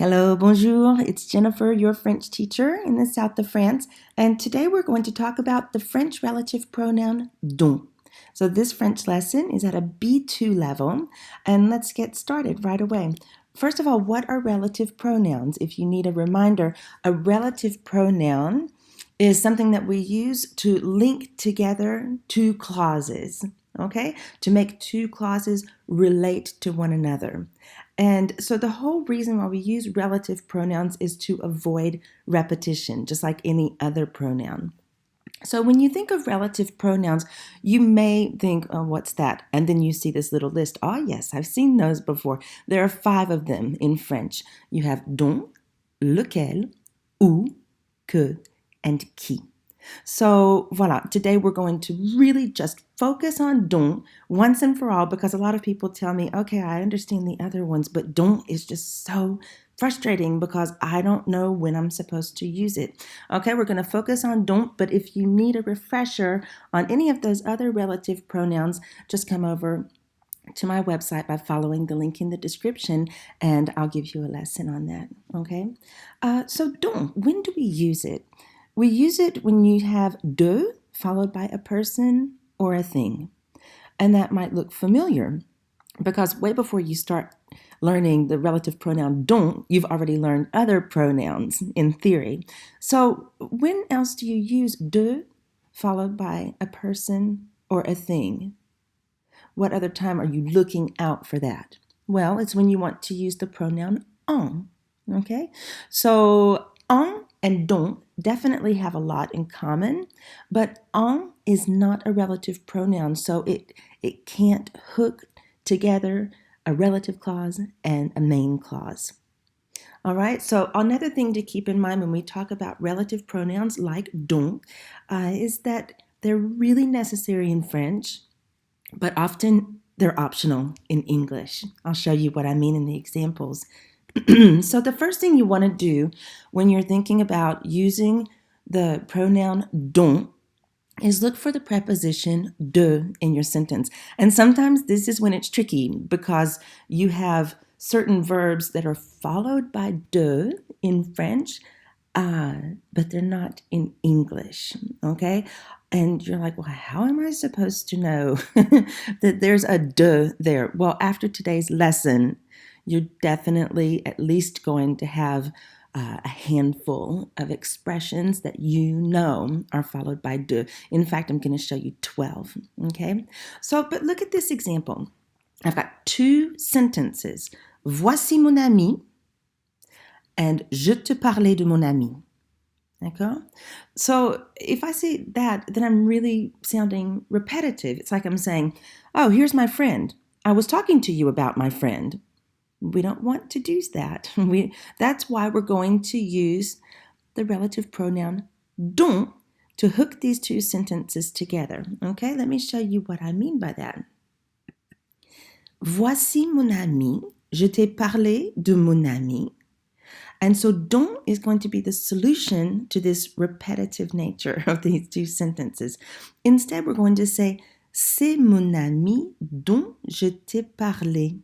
Hello, bonjour. It's Jennifer, your French teacher in the south of France, and today we're going to talk about the French relative pronoun dont. So this French lesson is at a B2 level, and let's get started right away. First of all, what are relative pronouns? If you need a reminder, a relative pronoun is something that we use to link together two clauses, okay? To make two clauses relate to one another. And so the whole reason why we use relative pronouns is to avoid repetition, just like any other pronoun. So when you think of relative pronouns, you may think, oh, what's that? And then you see this little list. Oh, yes, I've seen those before. There are 5 of them in French. You have dont, lequel, où, que, and qui. So voila, today we're going to really just focus on dont once and for all, because a lot of people tell me, okay, I understand the other ones, but dont is just so frustrating because I don't know when I'm supposed to use it. Okay, we're going to focus on dont, but if you need a refresher on any of those other relative pronouns, just come over to my website by following the link in the description, and I'll give you a lesson on that, okay? So dont, when do we use it? We use it when you have de followed by a person or a thing. And that might look familiar because way before you start learning the relative pronoun dont, you've already learned other pronouns in theory. So when else do you use de followed by a person or a thing? What other time are you looking out for that? Well, it's when you want to use the pronoun en, okay? So en and dont definitely have a lot in common, but en is not a relative pronoun, so it can't hook together a relative clause and a main clause. All right, so another thing to keep in mind when we talk about relative pronouns like dont is that they're really necessary in French, but often they're optional in English. I'll show you what I mean in the examples. So the first thing you want to do when you're thinking about using the pronoun dont is look for the preposition de in your sentence. And sometimes this is when it's tricky because you have certain verbs that are followed by de in French, but they're not in English, okay? And you're like, well, how am I supposed to know that there's a de there? Well, after today's lesson, you're definitely at least going to have a handful of expressions that you know are followed by de. In fact, I'm going to show you 12, okay? So, but look at this example. I've got 2 sentences. Voici mon ami and je te parlais de mon ami. D'accord? So if I say that, then I'm really sounding repetitive. It's like I'm saying, oh, here's my friend. I was talking to you about my friend. We don't want to do that. That's why we're going to use the relative pronoun dont to hook these 2 sentences together. Okay, let me show you what I mean by that. Voici mon ami. Je t'ai parlé de mon ami. And so dont is going to be the solution to this repetitive nature of these 2 sentences. Instead, we're going to say, c'est mon ami dont je t'ai parlé.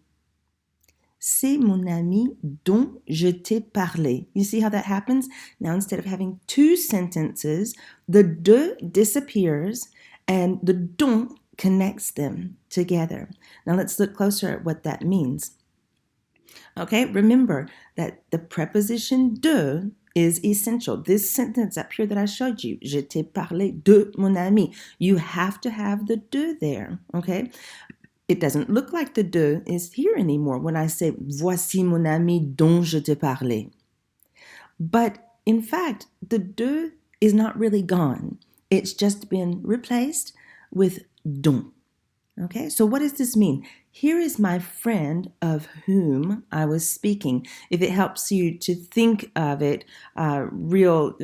C'est mon ami dont je t'ai parlé. You see how that happens? Now, instead of having 2 sentences, the de disappears and the dont connects them together. Now, let's look closer at what that means. Okay, remember that the preposition de is essential. This sentence up here that I showed you, je t'ai parlé de mon ami. You have to have the de there, okay? It doesn't look like the de is here anymore when I say voici mon ami dont je t'ai parlé. But in fact, the de is not really gone. It's just been replaced with dont. Okay, so what does this mean? Here is my friend of whom I was speaking. If it helps you to think of it real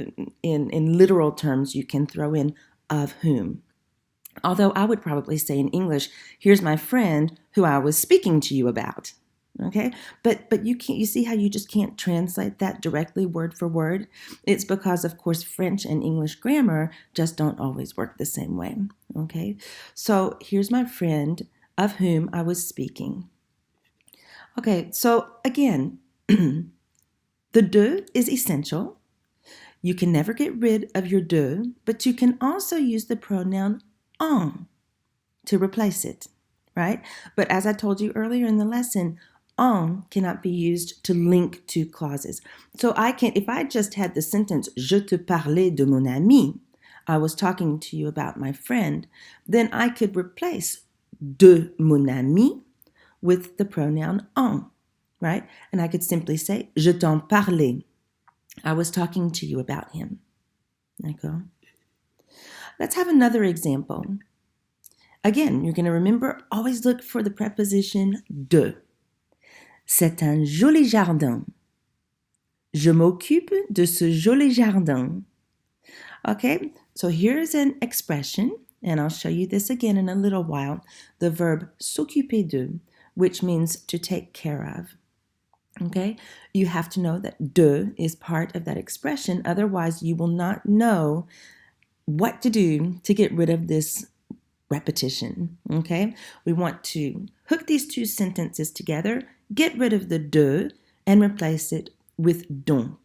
in literal terms, you can throw in of whom. Although I would probably say in English, here's my friend who I was speaking to you about. Okay, but you see how you just can't translate that directly word for word? It's because, of course, French and English grammar just don't always work the same way. Okay, so here's my friend of whom I was speaking. Okay, so again, The de is essential. You can never get rid of your de, but you can also use the pronoun en to replace it, right? But as I told you earlier in the lesson, en cannot be used to link two clauses. So if I just had the sentence, je te parlais de mon ami, I was talking to you about my friend, then I could replace de mon ami with the pronoun en, right? And I could simply say, je t'en parlais. I was talking to you about him. D'accord? Let's have another example. Again, you're going to remember, always look for the preposition de. C'est un joli jardin. Je m'occupe de ce joli jardin. Okay, so here's an expression, and I'll show you this again in a little while. The verb s'occuper de, which means to take care of. Okay, you have to know that de is part of that expression, otherwise you will not know what to do to get rid of this repetition. Okay, we want to hook these two sentences together, get rid of the de, and replace it with dont.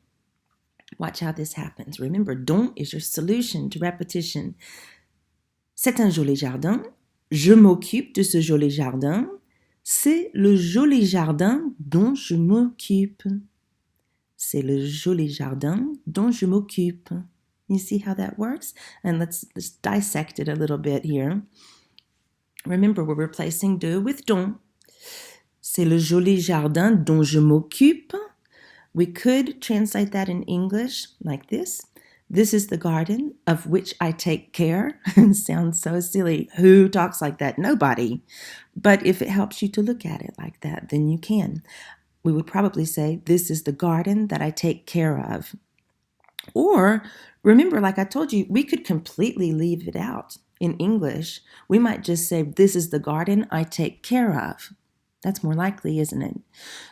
Watch how this happens. Remember, dont is your solution to repetition. C'est un joli jardin. Je m'occupe de ce joli jardin. C'est le joli jardin dont je m'occupe. C'est le joli jardin dont je m'occupe. You see how that works? And let's dissect it a little bit here. Remember, we're replacing de with dont. C'est le joli jardin dont je m'occupe. We could translate that in English like this. This is the garden of which I take care. Sounds so silly. Who talks like that? Nobody. But if it helps you to look at it like that, then you can. We would probably say, this is the garden that I take care of. Or, remember, like I told you, we could completely leave it out. In English, we might just say, this is the garden I take care of. That's more likely, isn't it?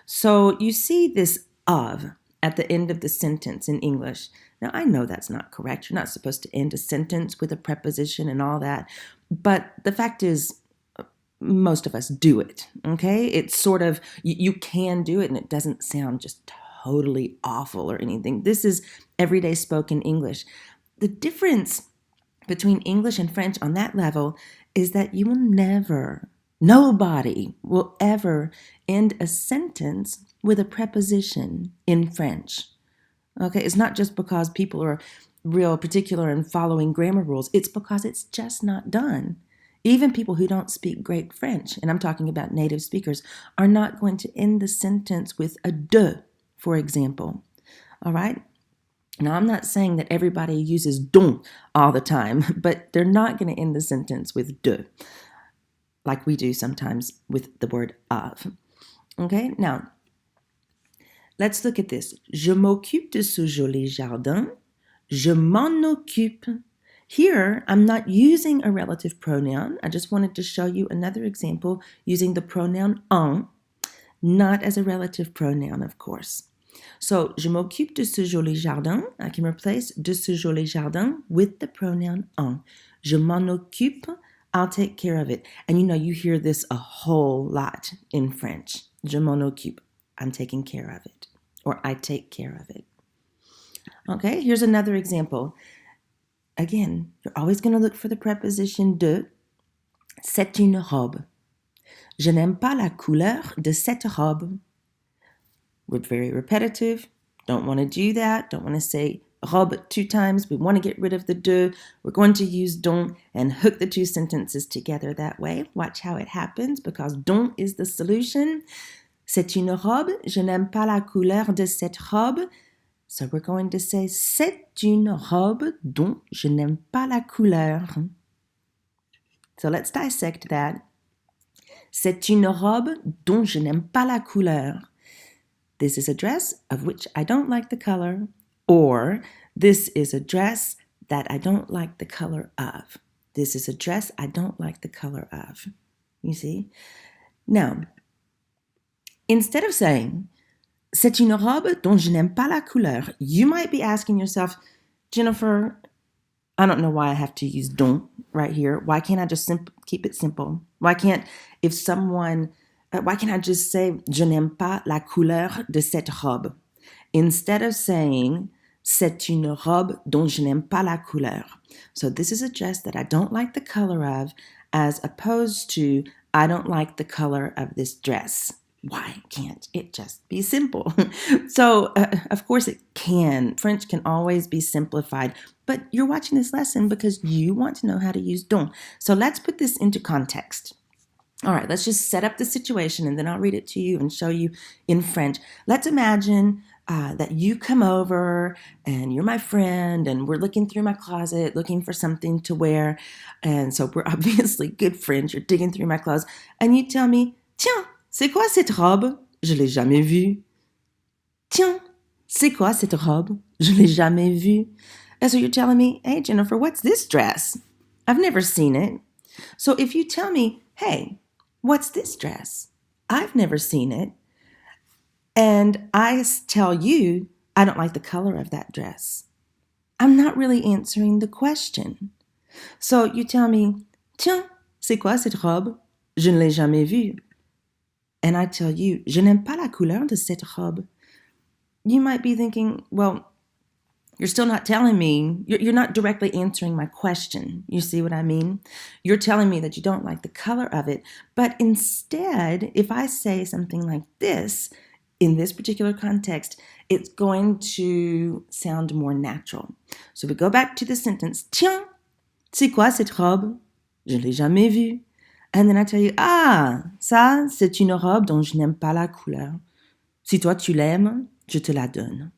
So you see this of at the end of the sentence in English. Now, I know that's not correct. You're not supposed to end a sentence with a preposition and all that. But the fact is, most of us do it, okay? It's sort of, you can do it and it doesn't sound just totally awful or anything. This is everyday spoken English. The difference between English and French on that level is that you will never, nobody will ever end a sentence with a preposition in French. Okay, it's not just because people are real particular in following grammar rules. It's because it's just not done. Even people who don't speak great French, and I'm talking about native speakers, are not going to end the sentence with a de, for example. All right? Now, I'm not saying that everybody uses dont all the time, but they're not going to end the sentence with de, like we do sometimes with the word of. Okay? Now, let's look at this. Je m'occupe de ce joli jardin. Je m'en occupe. Here, I'm not using a relative pronoun. I just wanted to show you another example using the pronoun en, not as a relative pronoun, of course. So, je m'occupe de ce joli jardin. I can replace de ce joli jardin with the pronoun en. Je m'en occupe. I'll take care of it. And you know, you hear this a whole lot in French. Je m'en occupe. I'm taking care of it. Or I take care of it. Okay, here's another example. Again, you're always going to look for the preposition de. C'est une robe. Je n'aime pas la couleur de cette robe. We're very repetitive. Don't want to do that. Don't want to say robe 2 times. We want to get rid of the de. We're going to use dont and hook the 2 sentences together that way. Watch how it happens because dont is the solution. C'est une robe. Je n'aime pas la couleur de cette robe. So we're going to say, c'est une robe dont je n'aime pas la couleur. So let's dissect that. C'est une robe dont je n'aime pas la couleur. This is a dress of which I don't like the color. Or, this is a dress that I don't like the color of. This is a dress I don't like the color of. You see? Now, instead of saying, c'est une robe dont je n'aime pas la couleur, you might be asking yourself, Jennifer, I don't know why I have to use dont right here. Why can't I just keep it simple? Why can't I just say, je n'aime pas la couleur de cette robe? instead of saying c'est une robe dont je n'aime pas la couleur. So this is a dress that I don't like the color of, as opposed to I don't like the color of this dress. Why can't it just be simple? So, of course it can. French can always be simplified, but you're watching this lesson because you want to know how to use donc. So let's put this into context. All right, let's just set up the situation and then I'll read it to you and show you in French. Let's imagine that you come over and you're my friend and we're looking through my closet looking for something to wear. And so we're obviously good friends. You're digging through my clothes and you tell me, tiens, c'est quoi cette robe? Je l'ai jamais vue. Tiens, c'est quoi cette robe? Je l'ai jamais vue. And so you're telling me, hey, Jennifer, what's this dress? I've never seen it. So if you tell me, hey, what's this dress? I've never seen it. And I tell you, I don't like the color of that dress. I'm not really answering the question. So you tell me, tiens, c'est quoi cette robe? Je ne l'ai jamais vue. And I tell you, je n'aime pas la couleur de cette robe. You might be thinking, well, you're still not telling me, you're not directly answering my question. You see what I mean? You're telling me that you don't like the color of it. But instead, if I say something like this, in this particular context, it's going to sound more natural. So we go back to the sentence, tiens, c'est quoi cette robe? Je l'ai jamais vue. And then I tell you, ah, ça, c'est une robe dont je n'aime pas la couleur. Si toi tu l'aimes, je te la donne.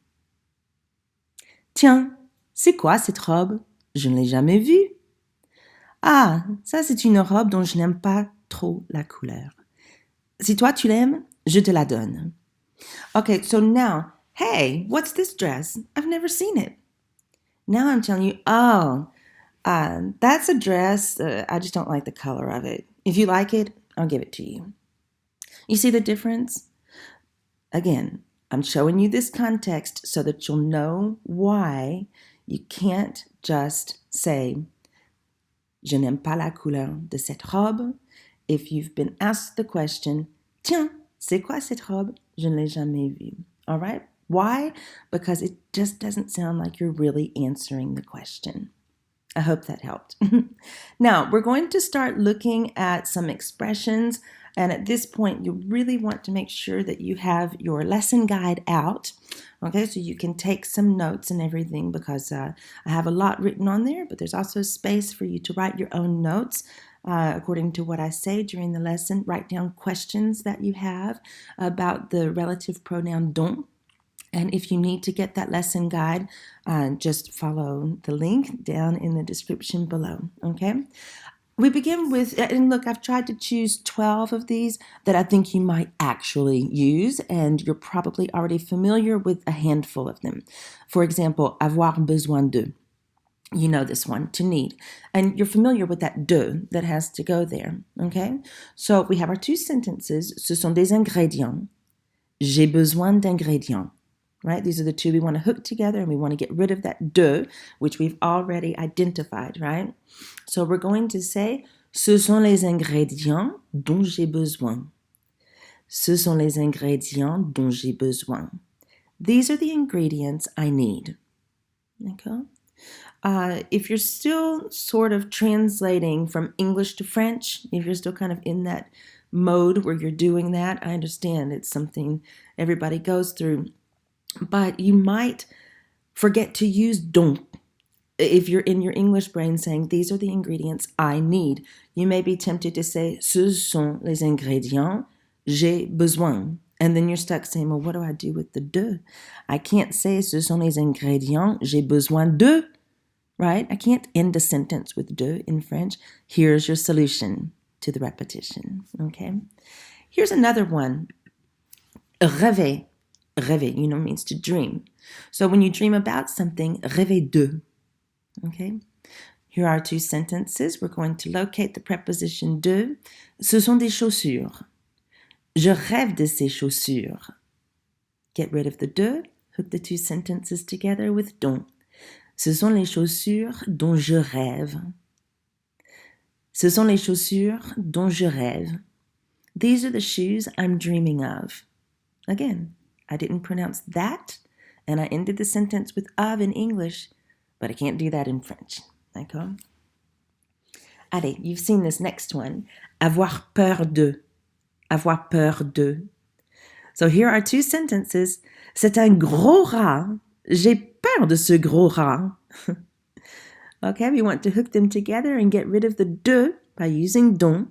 Tiens, c'est quoi cette robe? Je ne l'ai jamais vue. Ah, ça c'est une robe dont je n'aime pas trop la couleur. Si toi tu l'aimes, je te la donne. Okay, so now, hey, what's this dress? I've never seen it. Now I'm telling you, oh, that's a dress. I just don't like the color of it. If you like it, I'll give it to you. You see the difference? Again, I'm showing you this context so that you'll know why you can't just say, je n'aime pas la couleur de cette robe. If you've been asked the question, tiens, c'est quoi cette robe? Je ne l'ai jamais vue. All right? Why? Because it just doesn't sound like you're really answering the question. I hope that helped. Now, we're going to start looking at some expressions. And at this point, you really want to make sure that you have your lesson guide out. Okay, so you can take some notes and everything because I have a lot written on there, but there's also space for you to write your own notes. According to what I say during the lesson, write down questions that you have about the relative pronoun donc. And if you need to get that lesson guide, just follow the link down in the description below, okay? We begin with, and look, I've tried to choose 12 of these that I think you might actually use, and you're probably already familiar with a handful of them. For example, avoir besoin de. You know this one, to need. And you're familiar with that de that has to go there, okay? So we have our two sentences. Ce sont des ingrédients. J'ai besoin d'ingrédients. Right? These are the two we want to hook together and we want to get rid of that de, which we've already identified, right? So we're going to say, ce sont les ingrédients dont j'ai besoin. Ce sont les ingrédients dont j'ai besoin. These are the ingredients I need. Okay? If you're still sort of translating from English to French, if you're still kind of in that mode where you're doing that, I understand it's something everybody goes through. But you might forget to use donc. If you're in your English brain saying, these are the ingredients I need, you may be tempted to say, ce sont les ingrédients j'ai besoin. And then you're stuck saying, well, what do I do with the de? I can't say, ce sont les ingrédients j'ai besoin de, right? I can't end a sentence with de in French. Here's your solution to the repetition, okay? Here's another one. Rêver. Rêver, means to dream. So when you dream about something, rêver de. Okay? Here are two sentences. We're going to locate the preposition de. Ce sont des chaussures. Je rêve de ces chaussures. Get rid of the de. Hook the two sentences together with donc. Ce sont les chaussures dont je rêve. Ce sont les chaussures dont je rêve. These are the shoes I'm dreaming of. Again, I didn't pronounce that, and I ended the sentence with of in English, but I can't do that in French. D'accord? Allez, you've seen this next one. Avoir peur de. Avoir peur de. So here are two sentences. C'est un gros rat. J'ai peur de ce gros rat. Okay, we want to hook them together and get rid of the de by using dont.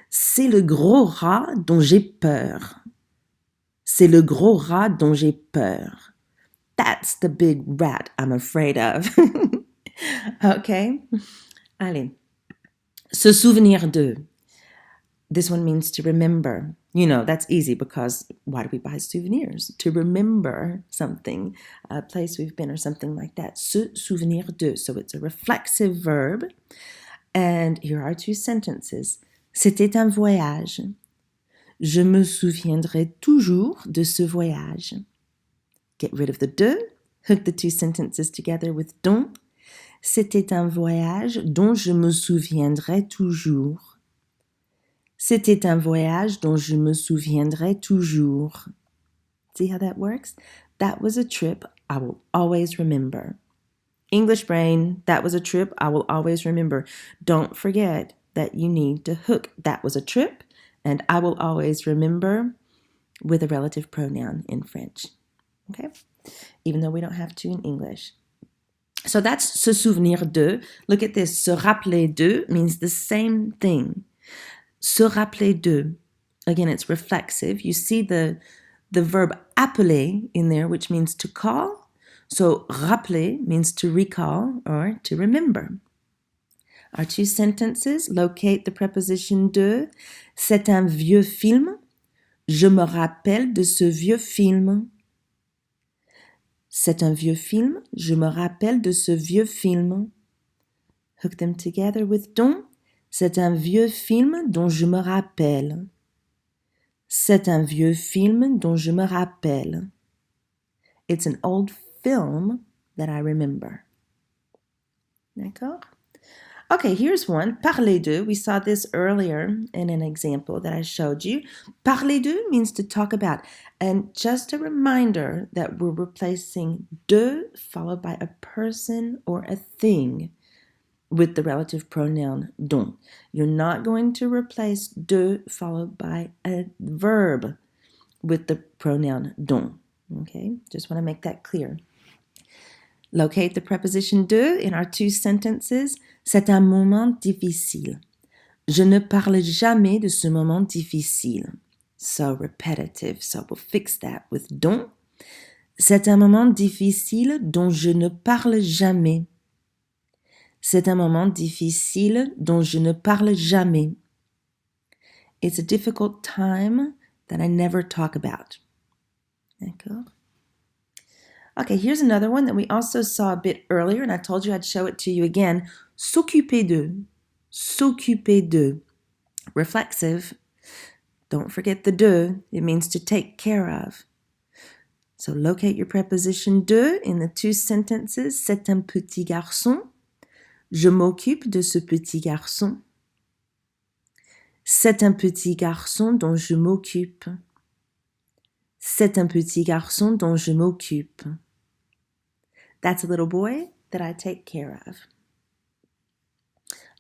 C'est le gros rat dont j'ai peur. C'est le gros rat dont j'ai peur. That's the big rat I'm afraid of. Okay? Allez. Se souvenir de. This one means to remember. You know, that's easy because why do we buy souvenirs? To remember something, a place we've been or something like that. Se souvenir de. So it's a reflexive verb. And here are two sentences. C'était un voyage. Je me souviendrai toujours de ce voyage. Get rid of the de. Hook the two sentences together with dont. C'était un voyage dont je me souviendrai toujours. C'était un voyage dont je me souviendrai toujours. See how that works? That was a trip I will always remember. English brain, that was a trip I will always remember. Don't forget that you need to hook that was a trip and I will always remember with a relative pronoun in French. Okay? Even though we don't have to in English. So that's se souvenir de. Look at this. Se rappeler de means the same thing. Se rappeler de. Again, it's reflexive. You see the verb appeler in there, which means to call. So rappeler means to recall or to remember. Our two sentences, locate the preposition de. C'est un vieux film. Je me rappelle de ce vieux film. C'est un vieux film. Je me rappelle de ce vieux film. Hook them together with dont. C'est un vieux film dont je me rappelle. C'est un vieux film dont je me rappelle. It's an old film that I remember. D'accord? Okay, here's one. Parler de. We saw this earlier in an example that I showed you. Parler de means to talk about. And just a reminder that we're replacing de followed by a person or a thing with the relative pronoun dont. You're not going to replace de followed by a verb with the pronoun dont. Okay, just want to make that clear. Locate the preposition de in our two sentences. C'est un moment difficile. Je ne parle jamais de ce moment difficile. So repetitive. So we'll fix that with dont. C'est un moment difficile dont je ne parle jamais. C'est un moment difficile dont je ne parle jamais. It's a difficult time that I never talk about. D'accord? Okay, here's another one that we also saw a bit earlier, and I told you I'd show it to you again. S'occuper de. S'occuper de. Reflexive. Don't forget the de. It means to take care of. So locate your preposition de in the two sentences. C'est un petit garçon. Je m'occupe de ce petit garçon. C'est un petit garçon dont je m'occupe. C'est un petit garçon dont je m'occupe. That's a little boy that I take care of.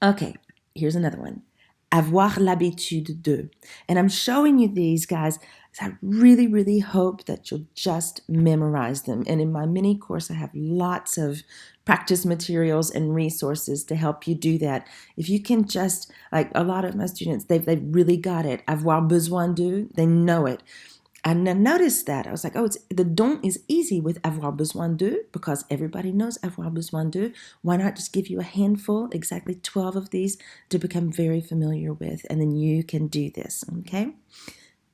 Okay, here's another one. Avoir l'habitude de. And I'm showing you these, guys. I really, really hope that you'll just memorize them. And in my mini course, I have lots of practice materials and resources to help you do that. If you can just, like a lot of my students, they've really got it. Avoir besoin de, they know it. And I noticed that. I was like, oh, the dont is easy with avoir besoin de because everybody knows avoir besoin de. Why not just give you a handful, exactly 12 of these to become very familiar with, and then you can do this, okay?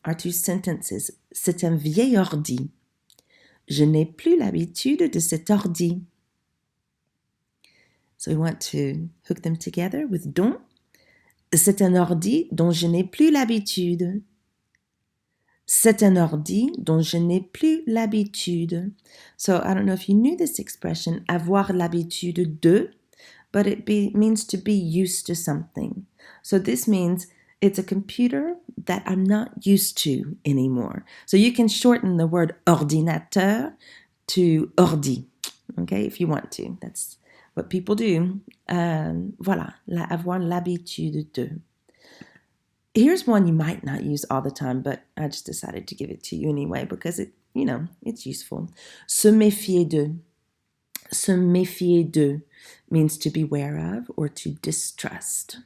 Our two sentences. C'est un vieil ordi. Je n'ai plus l'habitude de cet ordi. So we want to hook them together with dont. C'est un ordi dont je n'ai plus l'habitude. C'est un ordi dont je n'ai plus l'habitude. So I don't know if you knew this expression, avoir l'habitude de, but it means to be used to something. So this means It's a computer that I'm not used to anymore. So you can shorten the word ordinateur to ordi, okay, if you want to. That's what people do. Voilà, avoir l'habitude de. Here's one you might not use all the time, but I just decided to give it to you anyway because it's useful. Se méfier de. Se méfier de means to beware of or to distrust.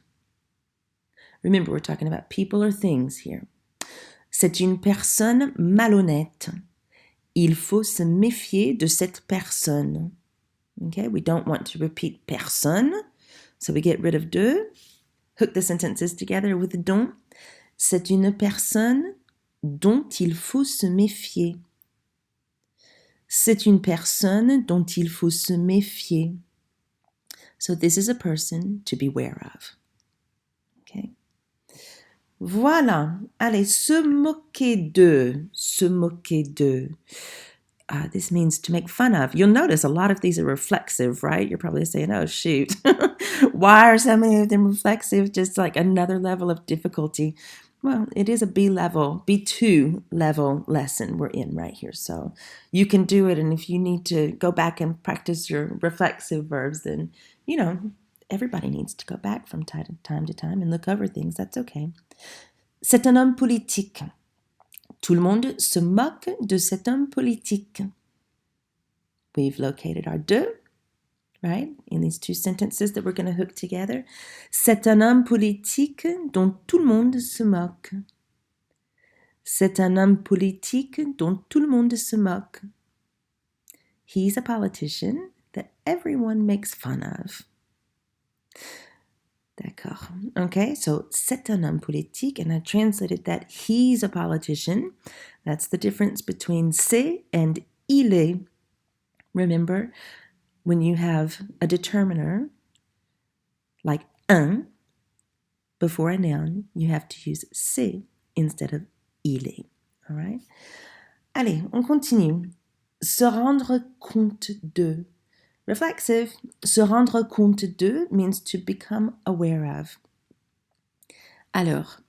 Remember, we're talking about people or things here. C'est une personne malhonnête. Il faut se méfier de cette personne. Okay, we don't want to repeat personne, so we get rid of de. Hook the sentences together with dont. C'est une personne dont il faut se méfier. C'est une personne dont il faut se méfier. So this is a person to beware of. Okay. Voilà. Allez, se moquer de. Se moquer de. This means to make fun of. You'll notice a lot of these are reflexive, right? You're probably saying, oh, shoot. Why are so many of them reflexive? Just like another level of difficulty. Well, it is a B2 level lesson we're in right here. So you can do it. And if you need to go back and practice your reflexive verbs, then, everybody needs to go back from time to time and look over things. That's okay. C'est un homme politique. Tout le monde se moque de cet homme politique. We've located our de, right, in these two sentences that we're going to hook together. C'est un homme politique dont tout le monde se moque. C'est un homme politique dont tout le monde se moque. He's a politician that everyone makes fun of. D'accord. Okay, so c'est un homme politique, and I translated that he's a politician. That's the difference between c'est and il est. Remember, when you have a determiner, like un, before a noun, you have to use c'est instead of il est. All right? Allez, on continue. Se rendre compte de. Reflexive. Se rendre compte de means to become aware of. Alors,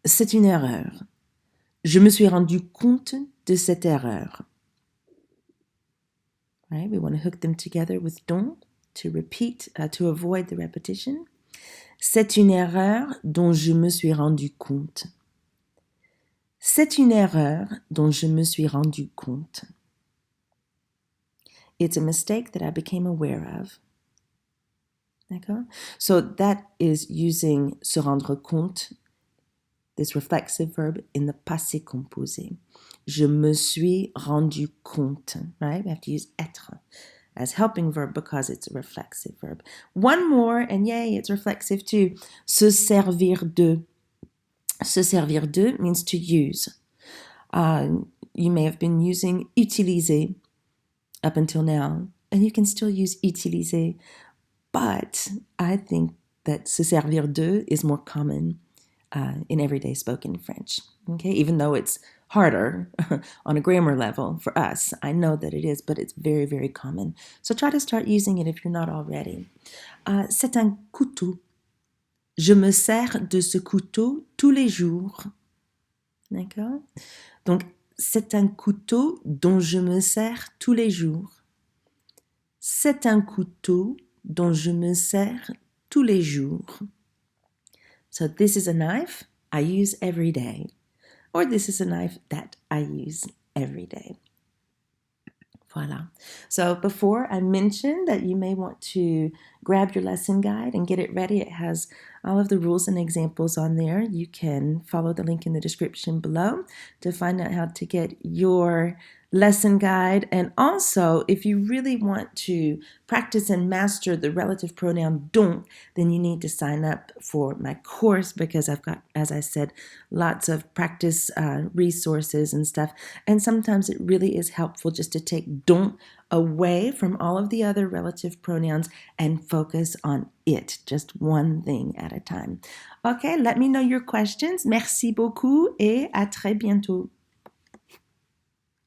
c'est une erreur. Je me suis rendu compte de cette erreur. Right? We want to hook them together with dont to repeat, to avoid the repetition. C'est une erreur dont je me suis rendu compte. C'est une erreur dont je me suis rendu compte. It's a mistake that I became aware of. D'accord? So that is using se rendre compte, this reflexive verb, in the passé composé. Je me suis rendu compte, right? We have to use être as helping verb because it's a reflexive verb. One more, and yay, it's reflexive too. Se servir de. Se servir de means to use. You may have been using utiliser up until now, and you can still use utiliser, but I think that se servir de is more common in everyday spoken French, okay? Even though it's harder on a grammar level for us. I know that it is, but it's very, very common. So try to start using it if you're not already. C'est un couteau. Je me sers de ce couteau tous les jours. D'accord? Donc, c'est un couteau dont je me sers tous les jours. C'est un couteau dont je me sers tous les jours. So this is a knife I use every day. Or this is a knife that I use every day. Voila. So before I mentioned that you may want to grab your lesson guide and get it ready. It has all of the rules and examples on there. You can follow the link in the description below to find out how to get your lesson guide. And also, if you really want to practice and master the relative pronoun dont, then you need to sign up for my course because I've got, as I said, lots of practice resources and stuff. And sometimes it really is helpful just to take dont away from all of the other relative pronouns and focus on it, just one thing at a time. Okay, let me know your questions. Merci beaucoup et à très bientôt.